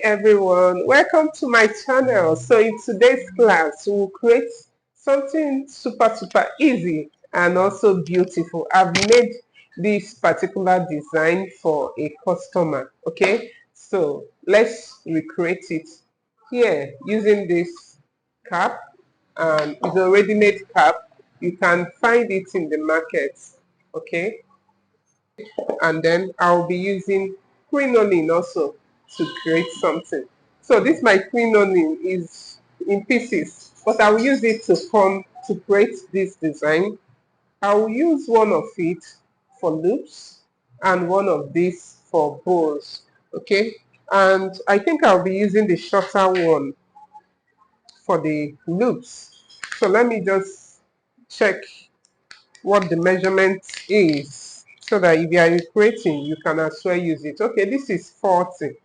everyone, welcome to my channel. So in today's class we'll create something super easy and also beautiful. I've made this particular design for a customer. Okay, so let's recreate it here using this cap, and it's a ready-made cap. You can find it in the market. Okay, and then I'll be using Crinoline also to create something. So this my Crinoline is in pieces, but I will use it to create this design. I will use one of it for loops and one of these for bows. Okay, and I think I'll be using the shorter one for the loops. So let me just check what the measurement is, so that if you are creating, you can as well use it. Okay, this is 40.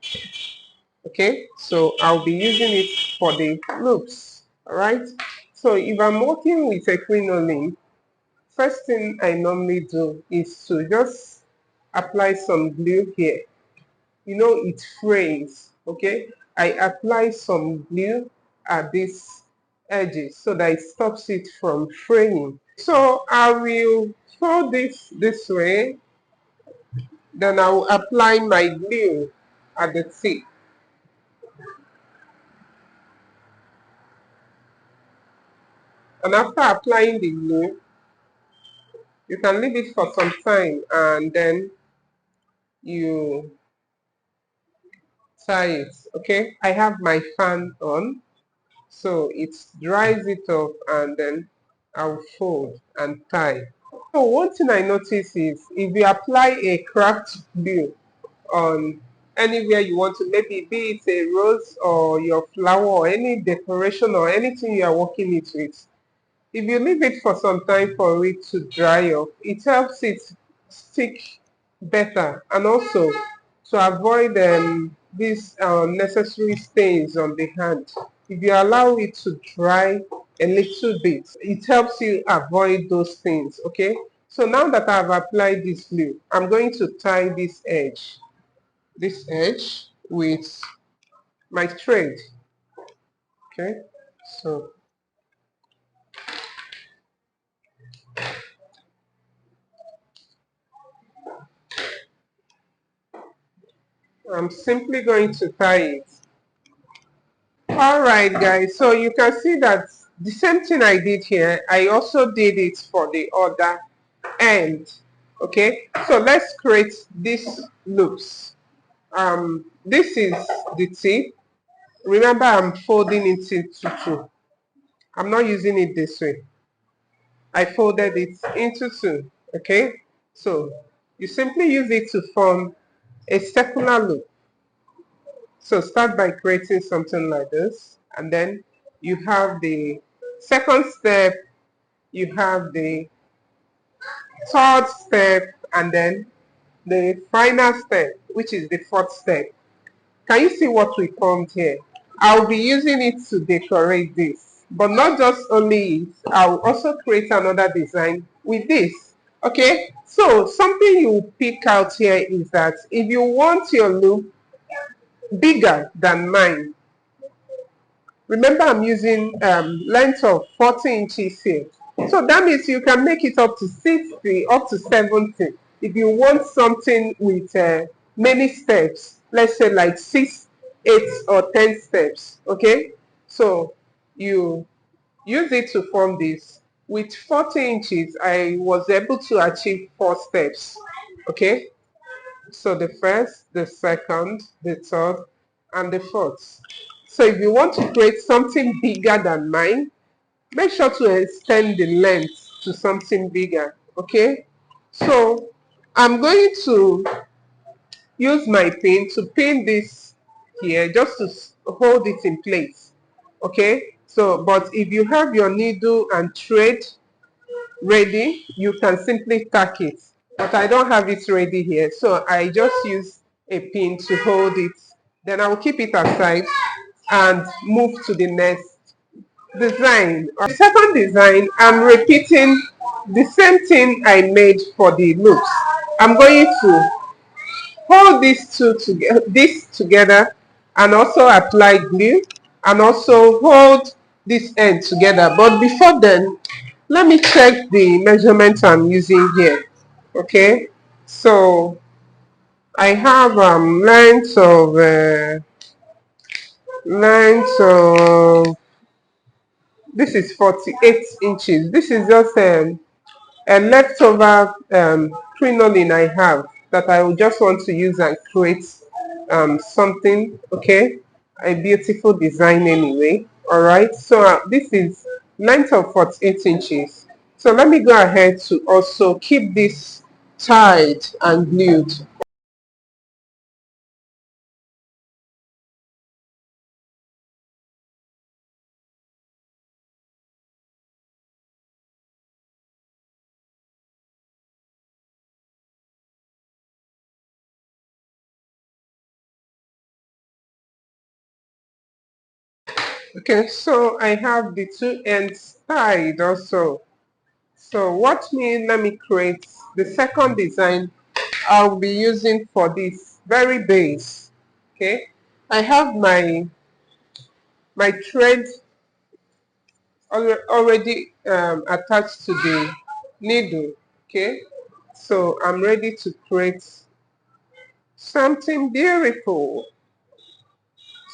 Okay, so I'll be using it for the loops. All right, so if I'm working with a crinoline, first thing I normally do is to just apply some glue here. You know, it frays. Okay, I apply some glue at this edges so that it stops it from fraying. So I will fold this way, then I will apply my glue at the tip. And after applying the glue, you can leave it for some time and then you tie it. Okay, I have my fan on, so it dries it off, and then I'll fold and tie. So one thing I notice is if you apply a craft glue on anywhere you want to, maybe be it a rose or your flower or any decoration or anything you are working it with, if you leave it for some time for it to dry off, it helps it stick better, and also to avoid these unnecessary stains on the hand. If you allow it to dry a little bit, it helps you avoid those things. Okay, so now that I've applied this glue, I'm going to tie this edge with my thread. Okay, so I'm simply going to tie it. All right, guys, so you can see that the same thing I did here, I also did it for the other end. Okay, so let's create these loops. This is the tip. Remember, I'm folding it into two. I'm not using it this way. I folded it into two. Okay, so you simply use it to form a circular loop. So start by creating something like this, and then you have the second step, you have the third step, and then the final step, which is the fourth step. Can you see what we formed here? I'll be using it to decorate this, but not just only it, I'll also create another design with this. Okay, so something you pick out here is that if you want your loop bigger than mine, remember I'm using length of 40 inches here. So that means you can make it up to 60, up to 70. If you want something with many steps, let's say like 6, 8, or 10 steps, okay? So you use it to form this. With 40 inches, I was able to achieve 4 steps, okay? So the first, the second, the third, and the fourth. So if you want to create something bigger than mine, make sure to extend the length to something bigger. Okay, so I'm going to use my pin to pin this here just to hold it in place. Okay, so but if you have your needle and thread ready, you can simply tack it, but I don't have it ready here, so I just use a pin to hold it. Then I will keep it aside and move to the next design. The second design, I'm repeating the same thing I made for the loops. I'm going to hold these two together, and also apply glue and also hold this end together. But before then, let me check the measurements I'm using here. Okay, so I have length of this is 48 inches. This is just a leftover crinoline I have that I will just want to use and create something, okay, a beautiful design anyway. All right, so this is length of 48 inches. So let me go ahead to also keep this tied and glued. Okay, so I have the two ends tied also. So let me create the second design I'll be using for this very base. Okay, I have my thread already attached to the needle. Okay, so I'm ready to create something beautiful.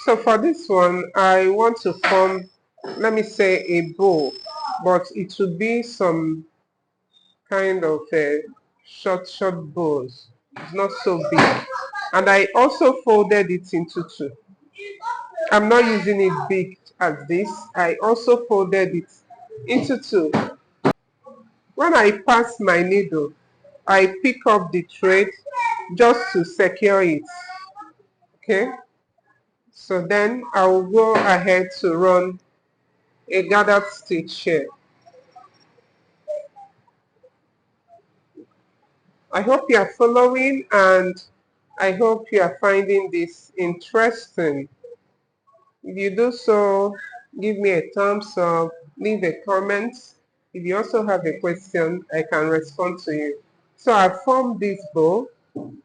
So for this one, I want to form, let me say, a bow, but it will be some kind of short bows. It's not so big. And I also folded it into two. I'm not using it big as this. I also folded it into two. When I pass my needle, I pick up the thread just to secure it. Okay. So then I will go ahead to run a gathered stitch here. I hope you are following and I hope you are finding this interesting. If you do so, give me a thumbs up, leave a comment. If you also have a question, I can respond to you. So I formed this bow.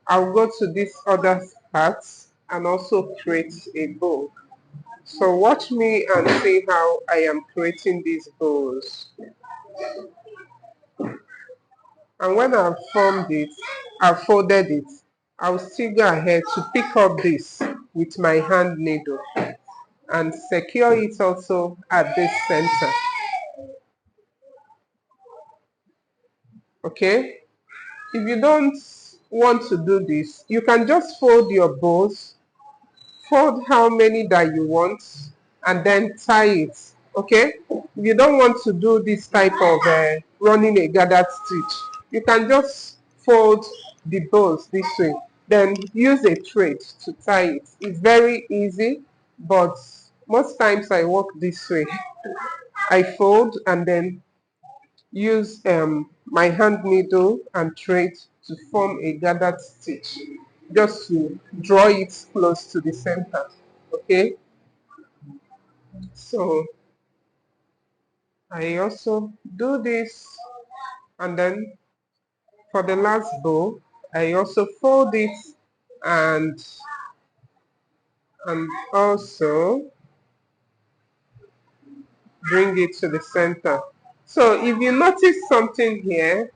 I'll go to this other parts and also create a bow. So watch me and see how I am creating these bows. And when I've formed it, I've folded it, I'll still go ahead to pick up this with my hand needle and secure it also at this center. Okay, if you don't want to do this, you can just fold your bows, fold how many that you want, and then tie it. Okay, if you don't want to do this type of running a gathered stitch, you can just fold the bows this way, then use a thread to tie it. It's very easy, but most times I work this way. I fold and then use my hand needle and thread to form a gathered stitch, just to draw it close to the center. Okay, so I also do this, and then for the last bow I also fold it and also bring it to the center. So if you notice something here,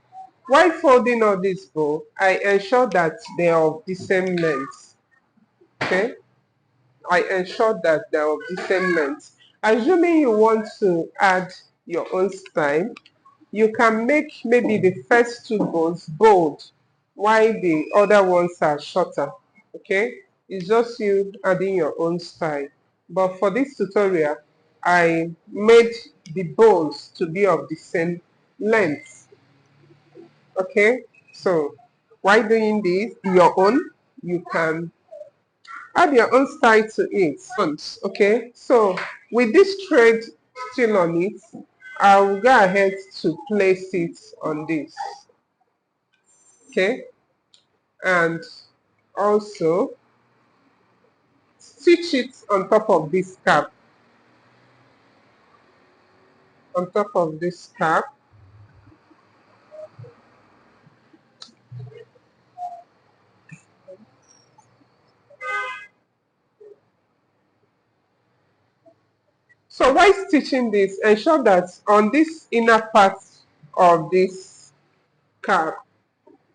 while folding all this bow, I ensure that they are of the same length. Okay, I ensure that they're of the same length. Assuming you want to add your own style, you can make maybe the first two bows bold while the other ones are shorter. Okay, it's just you adding your own style. But for this tutorial, I made the bows to be of the same length. Okay, so while doing this your own, you can add your own style to it. Okay, so with this thread still on it, I'll go ahead to place it on this. Okay, and also stitch it on top of this cap, on top of this cap. So while stitching this, ensure that on this inner part of this cap,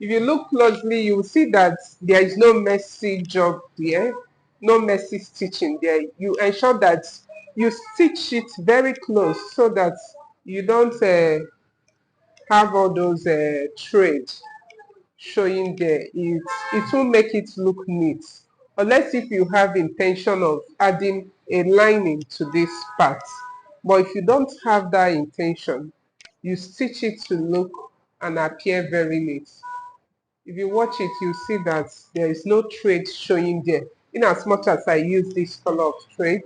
if you look closely, you will see that there is no messy job there, no messy stitching there. You ensure that you stitch it very close so that you don't have all those threads showing there. It will make it look neat. Unless if you have intention of adding a lining to this part. But if you don't have that intention, you stitch it to look and appear very neat. If you watch it, you see that there is no thread showing there. In as much as I use this color of thread,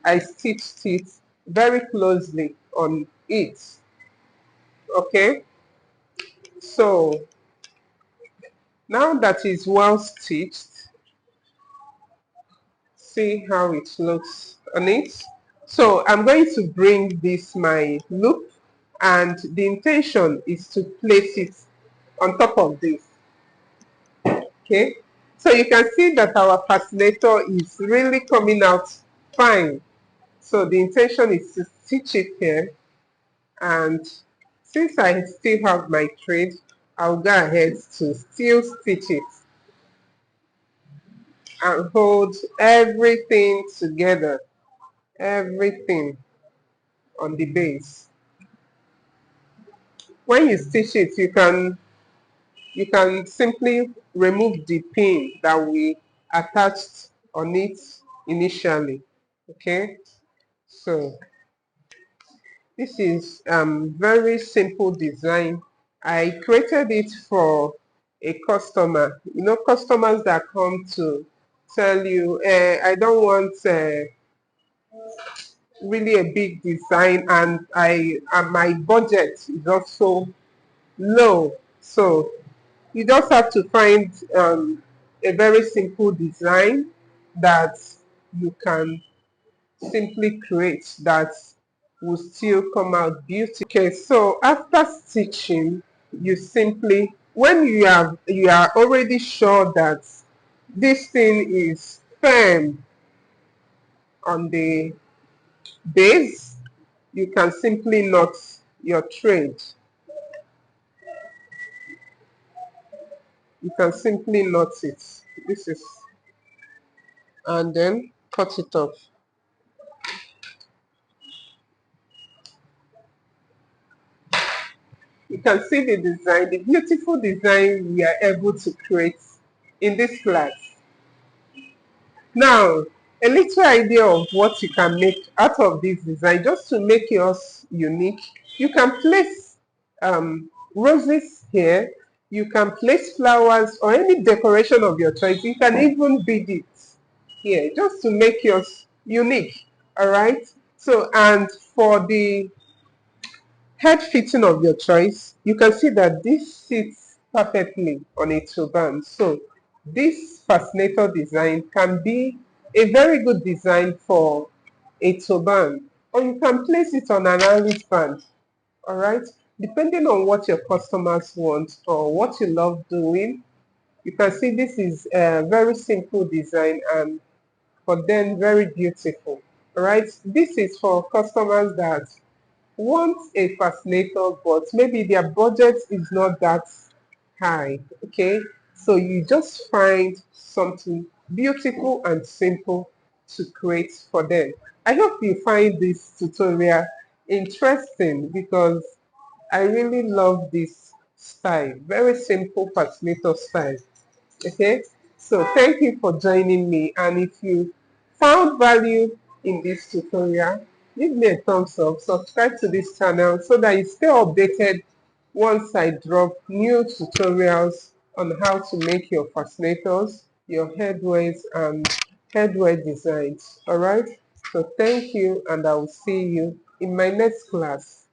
I stitched it very closely on it. Okay, so now that is well stitched, see how it looks on it. So I'm going to bring this my loop, and the intention is to place it on top of this. Okay, so you can see that our fascinator is really coming out fine. So the intention is to stitch it here, and since I still have my thread, I'll go ahead to still stitch it and hold everything together, everything on the base. When you stitch it, you can simply remove the pin that we attached on it initially. Okay, so this is very simple design. I created it for a customer. You know, customers that come to tell you, I don't want really a big design, and my budget is also low. So you just have to find a very simple design that you can simply create that will still come out beautiful. Okay, so after stitching, you simply, when you are already sure that this thing is firm on the base, you can simply knot your thread. You can simply knot it. This is, and then cut it off. You can see the design, the beautiful design we are able to create in this class. Now, a little idea of what you can make out of this design, just to make yours unique. You can place roses here, you can place flowers or any decoration of your choice. You can even bead it here, just to make yours unique. All right. So, and for the head fitting of your choice, you can see that this sits perfectly on a turban. So this fascinator design can be a very good design for a turban, or you can place it on an Irish band. All right, depending on what your customers want or what you love doing. You can see this is a very simple design, and for them very beautiful. All right, this is for customers that want a fascinator, but maybe their budget is not that high. Okay, so you just find something beautiful and simple to create for them. I hope you find this tutorial interesting, because I really love this style, very simple fascinator style. Okay, so thank you for joining me, and if you found value in this tutorial, give me a thumbs up, subscribe to this channel so that you stay updated once I drop new tutorials on how to make your fascinators, your headwears, and headwear designs. All right, so thank you, and I will see you in my next class.